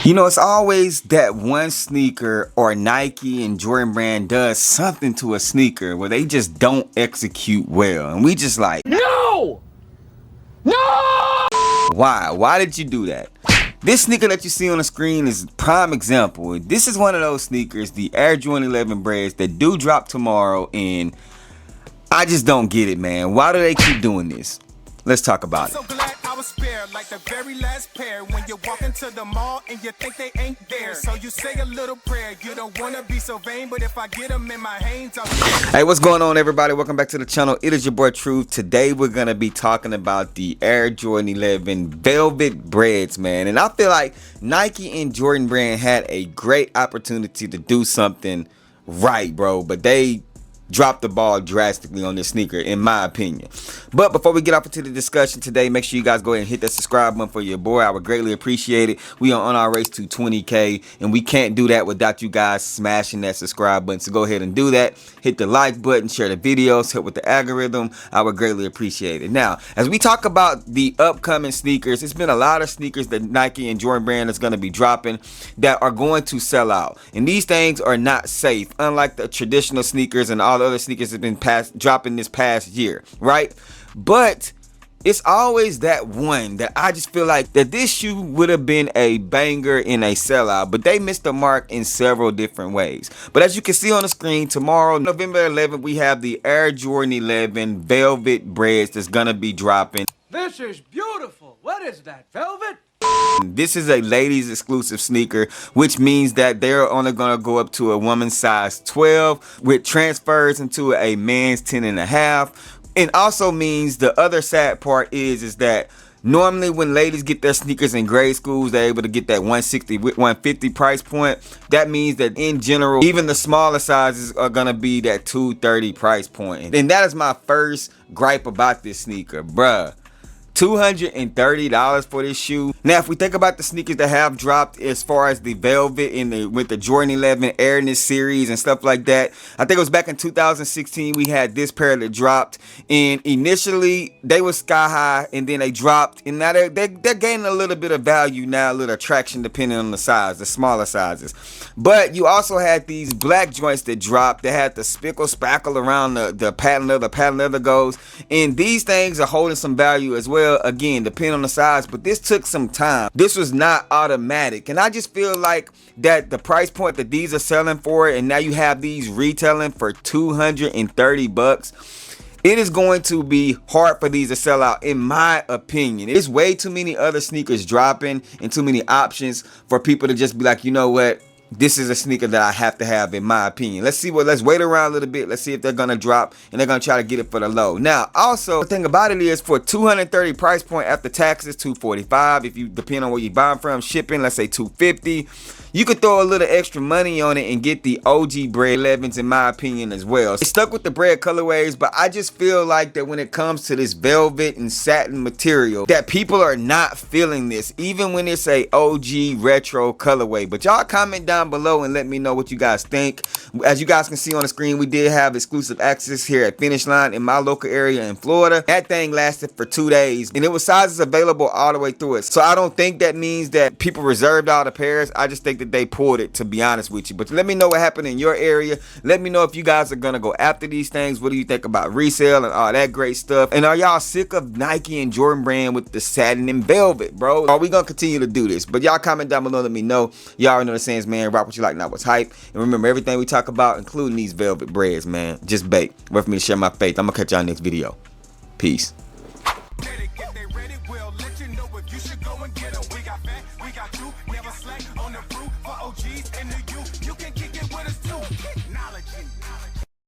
You know, it's always that one sneaker or Nike and Jordan Brand does something to a sneaker where they just don't execute well. And we just like, no! No! Why did you do that? This sneaker that you see on the screen is prime example. This is one of those sneakers, the Air Jordan 11 Breds, that do drop tomorrow, and I just don't get it, man. Why do they keep doing this? Let's talk about it. Was spared like the very last pair when you walk into the mall and you think they ain't there, so you say a little prayer. You don't want to be so vain, but if I get them in my hands, Hey, what's going on, everybody? Welcome back to the channel. It is your boy Truth. Today we're gonna be talking about the Air Jordan 11 Velvet Breds, man. And I feel like Nike and Jordan Brand had a great opportunity to do something right, bro, but they dropped the ball drastically on this sneaker, in my opinion. But before we get off into the discussion today, make sure you guys go ahead and hit that subscribe button for your boy. I would greatly appreciate it. We are on our race to 20K, and we can't do that without you guys smashing that subscribe button. So go ahead and do that. Hit the like button, share the videos, help with the algorithm. I would greatly appreciate it. Now, as we talk about the upcoming sneakers, it's been a lot of sneakers that Nike and Jordan Brand is going to be dropping that are going to sell out. And these things are not safe, unlike the traditional sneakers and all the other sneakers have been dropping this past year, right? But it's always that one that I just feel like that this shoe would have been a banger in a sellout, but they missed the mark in several different ways. But as you can see on the screen, tomorrow, November 11th, we have the Air Jordan 11 Velvet Breds that's gonna be dropping. This is beautiful. What is that, velvet? This is a ladies exclusive sneaker, which means that they're only going to go up to a woman's size 12, which transfers into a man's 10.5. And also means the other sad part is that normally when ladies get their sneakers in grade schools, they're able to get that 160, 150 price point. That means that in general, even the smaller sizes are going to be that 230 price point. And that is my first gripe about this sneaker, bruh. $230 for this shoe. Now, if we think about the sneakers that have dropped as far as the Velvet and with the Jordan 11 Air in this series and stuff like that, I think it was back in 2016 we had this pair that dropped, and initially they were sky high and then they dropped, and now they're gaining a little bit of value now, a little attraction depending on the size, the smaller sizes. But you also had these black joints that dropped. They had the spickle spackle around the patent leather goes, and these things are holding some value as well, again depending on the size. But this took some time. This was not automatic, and I just feel like that the price point that these are selling for, and now you have these retailing for $230, it is going to be hard for these to sell out, in my opinion. There's way too many other sneakers dropping and too many options for people to just be like, you know what, this is a sneaker that I have to have, in my opinion. Let's wait around a little bit. Let's see if they're gonna drop and they're gonna try to get it for the low. Now, also the thing about it is, for 230 price point after taxes, 245. If you depend on where you buying from, shipping, let's say 250. You could throw a little extra money on it and get the OG Bred 11s, in my opinion, as well. They stuck with the Bred colorways, but I just feel like that when it comes to this velvet and satin material, that people are not feeling this, even when it's a OG retro colorway. But y'all comment down below and let me know what you guys think. As you guys can see on the screen, we did have exclusive access here at Finish Line in my local area in Florida. That thing lasted for 2 days, and it was sizes available all the way through it. So I don't think that means that people reserved all the pairs. I just think that they pulled it, to be honest with you. But let me know what happened in your area. Let me know if you guys are gonna go after these things. What do you think about resale and all that great stuff? And are y'all sick of Nike and Jordan Brand with the satin and velvet, bro? Are we gonna continue to do this? But y'all comment down below, let me know. Y'all already know the sayings, man. Rock what you like, not what's hype. And remember, everything we talk about, including these velvet breds, man, just bait. Wait for me to share my faith. I'm gonna catch y'all next video. Peace. Let it get they ready, we'll let you know if you should go and get 'em. We got back, we got you, never slack.